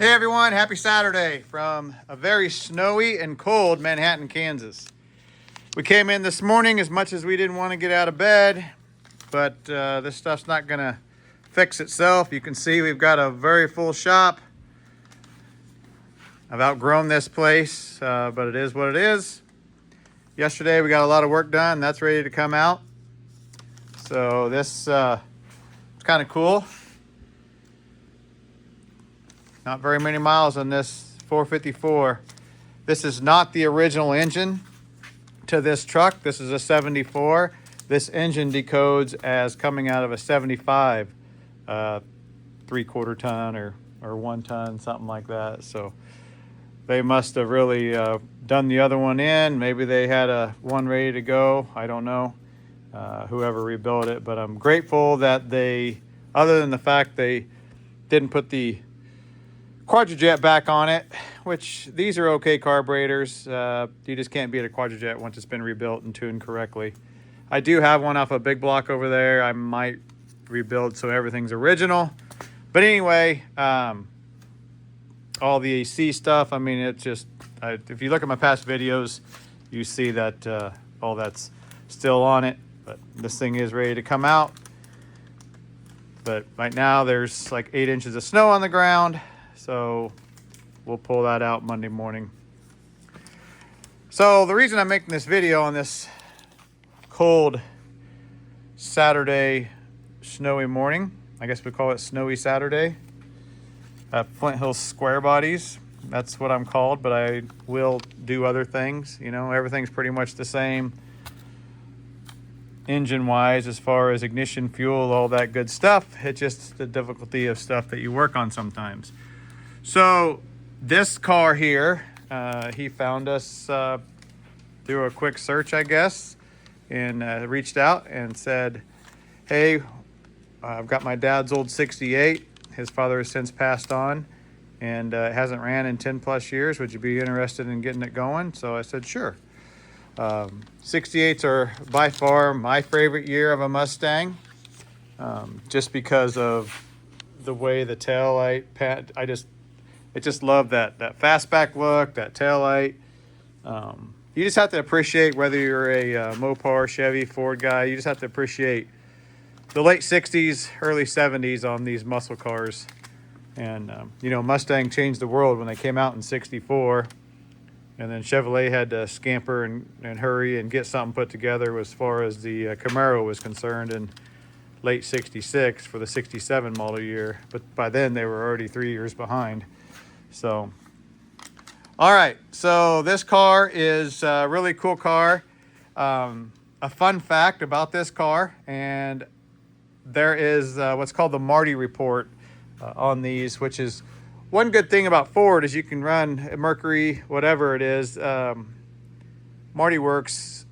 Hey everyone, happy Saturday from a very snowy and cold Manhattan, Kansas. We came in this morning as much as we didn't want to get out of bed, but this stuff's not gonna fix itself. You can see we've got a very full shop. I've outgrown this place, but it is what it is. Yesterday we got a lot of work done. That's ready to come out. So this is kind of cool. Not very many miles on this 454. This is not the original engine to this truck. This is a 74. This engine decodes as coming out of a 75, 3/4 ton or 1 ton, something like that. So they must have really done the other one in. Maybe they had one ready to go. I don't know. Whoever rebuilt it, but I'm grateful that they, other than the fact they didn't put the Quadrajet back on it, which these are okay carburetors. You just can't beat a Quadrajet once it's been rebuilt and tuned correctly. I do have one off a big block over there. I might rebuild so everything's original. But anyway, all the AC stuff, I mean, it's just, if you look at my past videos, you see that all that's still on it. But this thing is ready to come out. But right now there's like 8 inches of snow on the ground. So we'll pull that out Monday morning. So the reason I'm making this video on this cold Saturday snowy morning, I guess we call it Snowy Saturday at Flint Hills Square Bodies. That's what I'm called, but I will do other things. You know, everything's pretty much the same engine wise as far as ignition, fuel, all that good stuff. It's just the difficulty of stuff that you work on sometimes. So this car here, he found us through a quick search, I guess, and reached out and said, hey, I've got my dad's old 68. His father has since passed on and hasn't ran in 10 plus years. Would you be interested in getting it going? So I said, sure. 68s are by far my favorite year of a Mustang, just because of the way the tail light, I just love that Fastback look, that tail light. You just have to appreciate, whether you're a Mopar, Chevy, Ford guy, you just have to appreciate the late 60s, early 70s on these muscle cars. And, you know, Mustang changed the world when they came out in 64. And then Chevrolet had to scamper and hurry and get something put together as far as the Camaro was concerned in late 66 for the 67 model year. But by then they were already 3 years behind. So, all right. So this car is a really cool car. A fun fact about this car, and there is what's called the Marty report on these, which is one good thing about Ford is you can run Mercury, whatever it is. Marty Works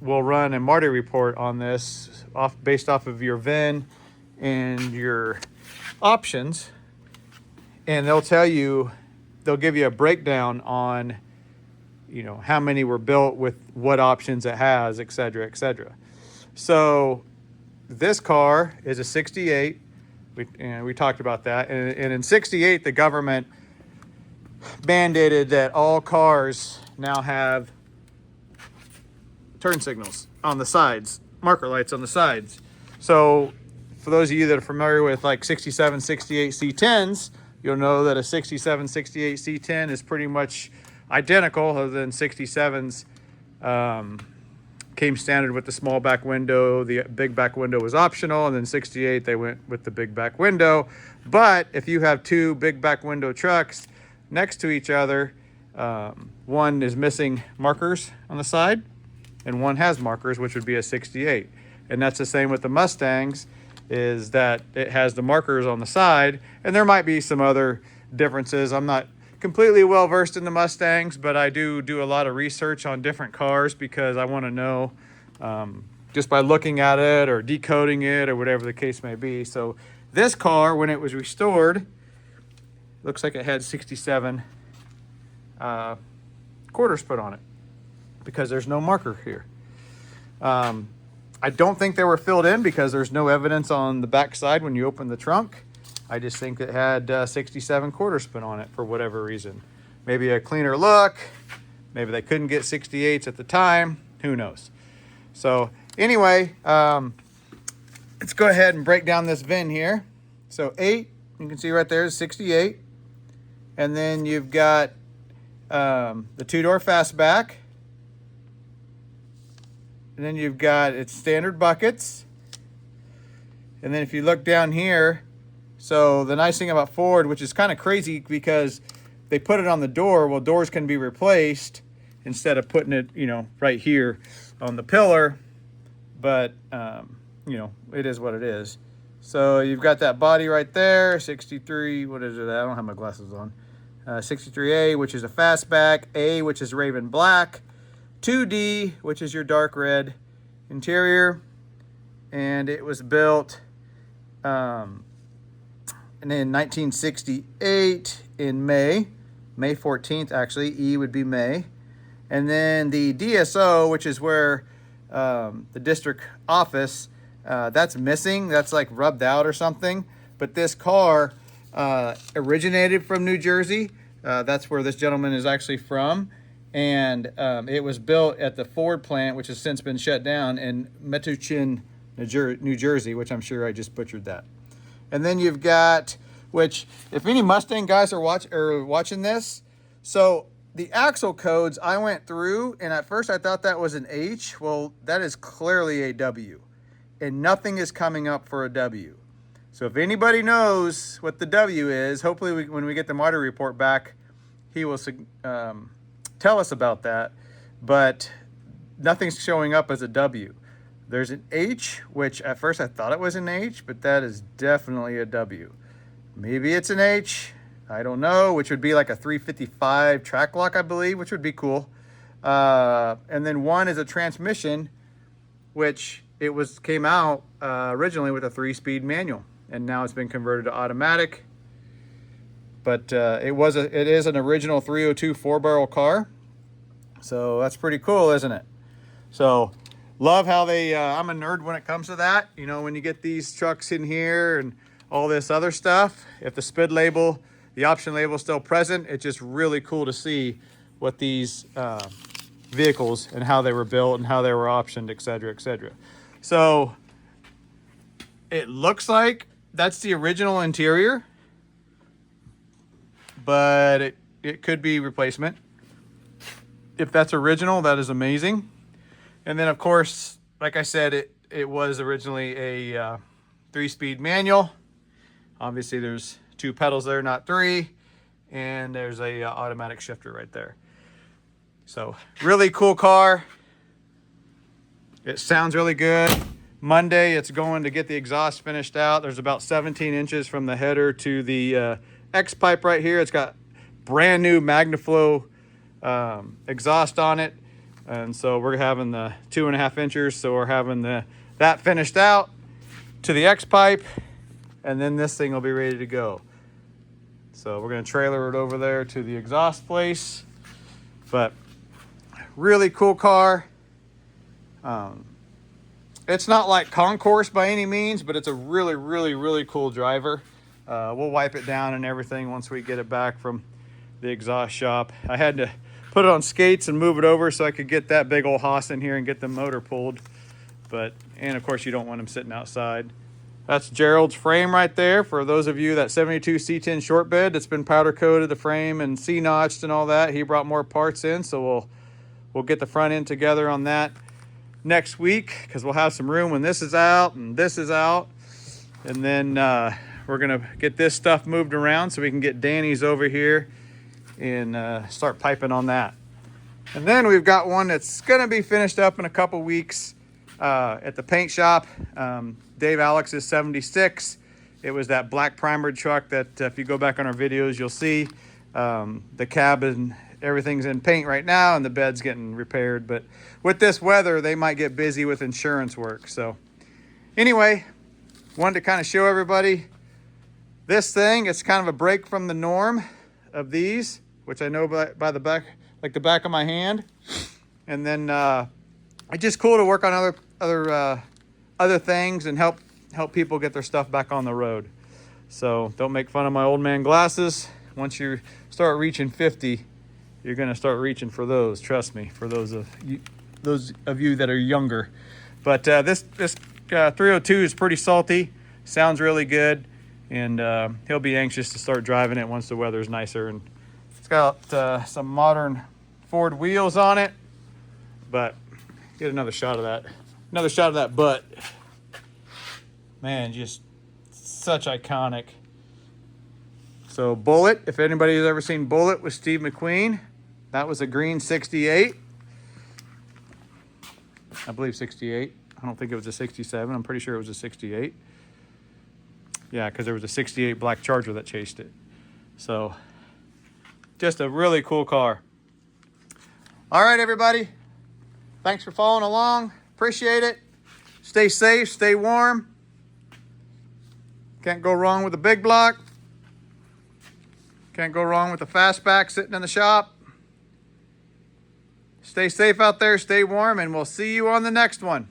will run a Marty report on this based off of your VIN and your options. And they'll tell you, they'll give you a breakdown on, you know, how many were built with what options it has, et cetera, et cetera. So this car is a 68. We talked about that. And in 68, the government mandated that all cars now have turn signals on the sides, marker lights on the sides. So for those of you that are familiar with like 67, 68 C10s, you'll know that a 67, 68 C10 is pretty much identical, other than 67s came standard with the small back window. The big back window was optional, and then 68 they went with the big back window. But if you have two big back window trucks next to each other, one is missing markers on the side and one has markers, which would be a 68. And that's the same with the Mustangs, is that it has the markers on the side, and there might be some other differences. I'm not completely well versed in the Mustangs, but I do a lot of research on different cars because I want to know, just by looking at it or decoding it or whatever the case may be. So this car, when it was restored, looks like it had 67 quarters put on it because there's no marker here. I don't think they were filled in because there's no evidence on the back side when you open the trunk. I just think it had 67 quarter spin on it for whatever reason. Maybe a cleaner look. Maybe they couldn't get 68s at the time. Who knows? So anyway, let's go ahead and break down this VIN here. So 8, you can see right there is 68. And then you've got the 2-door fastback. And then you've got its standard buckets. And then if you look down here, so the nice thing about Ford, which is kind of crazy because they put it on the door, well, doors can be replaced instead of putting it, you know, right here on the pillar. But, you know, it is what it is. So you've got that body right there, 63, what is it? I don't have my glasses on. 63A, which is a fastback, A, which is Raven Black, 2D, which is your dark red interior. And it was built in 1968 in May 14th, actually. E would be May. And then the DSO, which is where the district office, that's missing. That's like rubbed out or something. But this car originated from New Jersey. That's where this gentleman is actually from. And it was built at the Ford plant, which has since been shut down, in Metuchen, New Jersey, which I'm sure I just butchered that. And then you've got, which if any Mustang guys are watching this, so the axle codes I went through, and at first I thought that was an H. Well, that is clearly a W, and nothing is coming up for a W. So if anybody knows what the W is, hopefully when we get the Marty report back, he will tell us about that. But nothing's showing up as a W. There's an H, which at first I thought it was an H, but that is definitely a W. Maybe it's an H, I don't know, which would be like a 355 track lock, I believe, which would be cool. And then 1 is a transmission, which came out originally with a 3-speed manual, and now it's been converted to automatic. But it is an original 302 4-barrel car, so that's pretty cool, isn't it? So love how they, I'm a nerd when it comes to that. You know, when you get these trucks in here and all this other stuff, if the SPID label, the option label is still present, it's just really cool to see what these vehicles and how they were built and how they were optioned, et cetera, et cetera. So it looks like that's the original interior, but it could be replacement. If that's original, that is amazing. And then, of course, like I said, it was originally a 3-speed manual. Obviously, there's 2 pedals there, not 3. And there's a automatic shifter right there. So, really cool car. It sounds really good. Monday, it's going to get the exhaust finished out. There's about 17 inches from the header to the X-pipe right here. It's got brand new MagnaFlow exhaust on it. And so we're having the 2.5 inchers. So we're having that finished out to the X-pipe, and then this thing will be ready to go. So we're going to trailer it over there to the exhaust place. But really cool car. It's not like Concourse by any means, but it's a really, really, really cool driver. We'll wipe it down and everything once we get it back from the exhaust shop. I had to put it on skates and move it over so I could get that big old hoss in here and get the motor pulled. And of course you don't want them sitting outside. That's Gerald's frame right there. For those of you that 72 C10 short bed that's been powder coated, the frame and C-notched and all that. He brought more parts in, so we'll get the front end together on that next week, because we'll have some room when this is out and this is out. And then we're gonna get this stuff moved around so we can get Danny's over here and start piping on that. And then we've got one that's gonna be finished up in a couple weeks at the paint shop. Dave Alex's 76. It was that black primered truck that if you go back on our videos, you'll see the cabin, everything's in paint right now, and the bed's getting repaired. But with this weather, they might get busy with insurance work. So anyway, wanted to kind of show everybody this thing. It's kind of a break from the norm of these, which I know by the back, like the back of my hand. And then it's just cool to work on other things and help people get their stuff back on the road. So don't make fun of my old man glasses. Once you start reaching 50, you're gonna start reaching for those. Trust me, for those of you that are younger. But this 302 is pretty salty. Sounds really good, and he'll be anxious to start driving it once the weather's nicer. And it's got some modern Ford wheels on it. But get another shot of that. Another shot of that butt. Man, just such iconic. So Bullet, if anybody has ever seen Bullet with Steve McQueen, that was a green 68. I believe 68. I don't think it was a 67. I'm pretty sure it was a 68. Yeah, because there was a 68 black Charger that chased it. So just a really cool car. All right, everybody. Thanks for following along. Appreciate it. Stay safe, stay warm. Can't go wrong with a big block. Can't go wrong with the Fastback sitting in the shop. Stay safe out there, stay warm, and we'll see you on the next one.